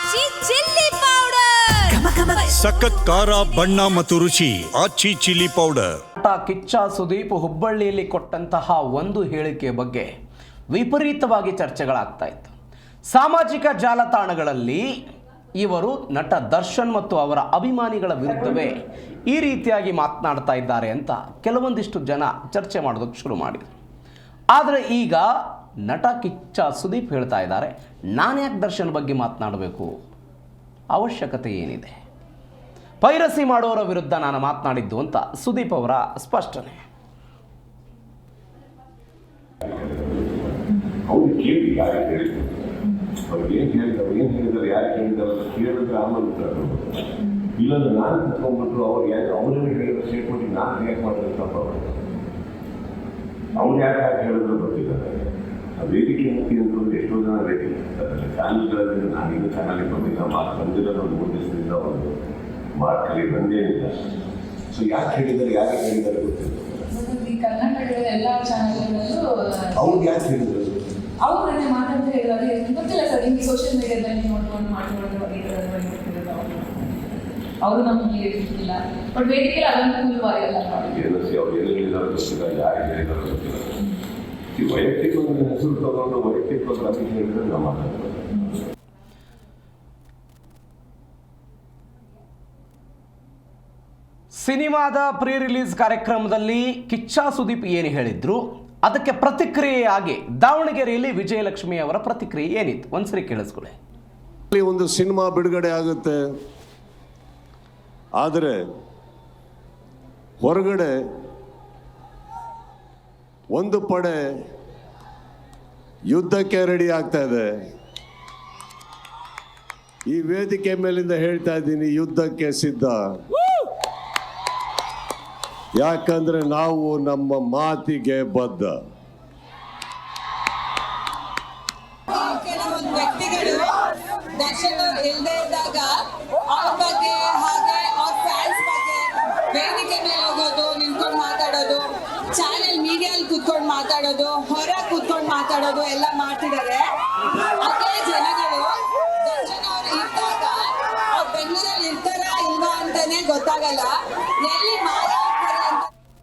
ಆಚಿ chilli powder ಸಖತ್ ಖಾರ ಬಣ್ಣ ಮತ್ತು ರುಚಿ ಆಚಿ ಚಿಲ್ಲಿ ಪೌಡರ್. ಕಿಚ್ಚ ಸುದೀಪ್ ಹುಬ್ಬಳ್ಳಿಯಲ್ಲಿ ಕೊಟ್ಟಂತಹ ಒಂದು ಹೇಳಿಕೆ ಬಗ್ಗೆ ವಿಪರೀತವಾಗಿ ಚರ್ಚೆಗಳಾಗ್ತಾ ಇತ್ತು. ಸಾಮಾಜಿಕ ಜಾಲತಾಣಗಳಲ್ಲಿ ಇವರು ನಟ ದರ್ಶನ್ ಮತ್ತು ಅವರ ಅಭಿಮಾನಿಗಳ ವಿರುದ್ಧವೇ ಈ ರೀತಿಯಾಗಿ ಮಾತನಾಡ್ತಾ ಇದ್ದಾರೆ ಅಂತ ಕೆಲವೊಂದಿಷ್ಟು ಜನ ಚರ್ಚೆ ಮಾಡೋದಕ್ಕೆ ಶುರು ಮಾಡಿದರು. ಆದರೆ ಈಗ ನಟ ಕಿಚ್ಚ ಸುದೀಪ್ ಹೇಳ್ತಾ ಇದ್ದಾರೆ, ನಾನ್ಯಾಕೆ ದರ್ಶನ್ ಬಗ್ಗೆ ಮಾತನಾಡಬೇಕು, ಅವಶ್ಯಕತೆ ಏನಿದೆ, ಪೈರಸಿ ಮಾಡೋರ ವಿರುದ್ಧ ನಾನು ಮಾತನಾಡಿದ್ದು ಅಂತ ಸುದೀಪ್ ಅವರ ಸ್ಪಷ್ಟನೆ. ಇಲ್ಲಂದ್ರೆ ನಾನು ಕುತ್ಕೊಂಡ್ಬಿಟ್ರು ಅವ್ರೇನು ಹೇಳಿದ್ರು ಸ್ಟೇಟ್ಮೆಂಟ್ ನಾನು ರಿಯಾಕ್ಟ್ ಮಾಡಿದ್ರೆ ತಪ್ಪ. ಅವ್ರು ಯಾಕೆ ಹೇಳಿದ್ರು ಗೊತ್ತಿಲ್ಲ. ವೇದಿಕೆ ಮುಖ್ಯ ಅಂತಂದ್ರೆ ಎಷ್ಟೋ ಜನ ವೇದಿಕೆ ಚಾನಲ್ಗಳಲ್ಲಿ ನಾನೀಗ ಚಾನಲ್ಗೆ ಬಂದಿಲ್ಲ, ಬಂದಿರೋದು ಒಂದು 3 ದಿವಸದಿಂದ ಒಂದು ಮಾರ್ಕಲ್ಲಿ ಬಂದೇನಿಲ್ಲ. ಸೊ ಯಾಕೆ ಹೇಳಿದ್ದಾರೆ ಗೊತ್ತಿಲ್ಲ. ಕರ್ನಾಟಕದ ಎಲ್ಲ ಚಾನಲ್ಗಳಲ್ಲೂ ಅವ್ರು ಯಾಕೆ ಹೇಳಿದ್ರು, ಅವ್ರು ನನ್ನ ಮಾತಾಡ್ತಾ ಹೇಳಿದ್ರೆ ಗೊತ್ತಿಲ್ಲ ಸರ್. ನಿಮಗೆ ಸೋಷಿಯಲ್ ಮೀಡಿಯಾದಲ್ಲಿ ನೋಡ್ಕೊಂಡು ಅವರು ನಮಗೆ ಗೊತ್ತಿಲ್ಲ. ಬಟ್ ವೇದಿಕೆ ಅದಂತ ಫುಲ್ವಾರಿ ಎಲ್ಲ ಅವ್ರು ಎಲ್ಲಿ ಹೇಳಿದಾರೋ ಗೊತ್ತಿಲ್ಲ, ಯಾರಿಗೆ ಹೇಳಿದಾರೋ ಗೊತ್ತಿಲ್ಲ. ಈ ವೈಯಕ್ತಿಕ ಒಂದು ಹೆಸರು ತಗೊಂಡು ವೈಯಕ್ತಿಕ ಒಂದು ಅಭಿಷೇಕ ಹೇಳಿದ್ರೆ ನಾವು ಮಾತಾಡ್ತೀವಿ. ಸಿನಿಮಾದ ಪ್ರೀ ರಿಲೀಸ್ ಕಾರ್ಯಕ್ರಮದಲ್ಲಿ ಕಿಚ್ಚ ಸುದೀಪ್ ಏನು ಹೇಳಿದ್ರು, ಅದಕ್ಕೆ ಪ್ರತಿಕ್ರಿಯೆಯಾಗಿ ದಾವಣಗೆರೆಯಲ್ಲಿ ವಿಜಯಲಕ್ಷ್ಮಿ ಅವರ ಪ್ರತಿಕ್ರಿಯೆ ಏನಿತ್ತು ಒಂದ್ಸರಿ ಕೇಳಿಸ್ಕೊಳ್ಳಿ. ಒಂದು ಸಿನಿಮಾ ಬಿಡುಗಡೆ ಆಗುತ್ತೆ, ಆದರೆ ಹೊರಗಡೆ ಒಂದು ಪಡೆ ಯುದ್ಧಕ್ಕೆ ರೆಡಿ ಆಗ್ತಾ ಇದೆ. ಈ ವೇದಿಕೆ ಮೇಲಿಂದ ಹೇಳ್ತಾ ಇದ್ದೀನಿ, ಯುದ್ಧಕ್ಕೆ ಸಿದ್ಧ. ಯಾಕಂದ್ರೆ ನಾವು ನಮ್ಮ ಮಾತಿಗೆ ಬದ್ಧ. ಕೆಲವೊಂದು ವ್ಯಕ್ತಿಗಳು ದರ್ಶನ್ ಅವರು ಇಲ್ಲದೆ ಇದ್ದಾಗ ಅವ್ರ ಬಗ್ಗೆ ಹಾಗೆ ಅವ್ರ ಫ್ಯಾನ್ಸ್ ಬಗ್ಗೆ ವೇದಿಕೆ ಮೇಲೆ ಹೋಗೋದು, ನಿಂತ್ಕೊಂಡು ಮಾತಾಡೋದು, ಚಾನೆಲ್ ಮೀಡಿಯಲ್ಲಿ ಕೂತ್ಕೊಂಡು ಮಾತಾಡೋದು, ಹೊರ ಕೂತ್ಕೊಂಡು ಮಾತಾಡೋದು ಎಲ್ಲ ಮಾಡ್ತಿದ್ದಾರೆ. ಅದೇ ಜನಗಳು ದರ್ಶನ್ ಅವರು ಇದ್ದಾಗ ಅವ್ರು ಬೆಂಗಳೂರಲ್ಲಿ ಇರ್ತಾರ ಇಲ್ವಾ ಅಂತಾನೆ ಗೊತ್ತಾಗಲ್ಲ.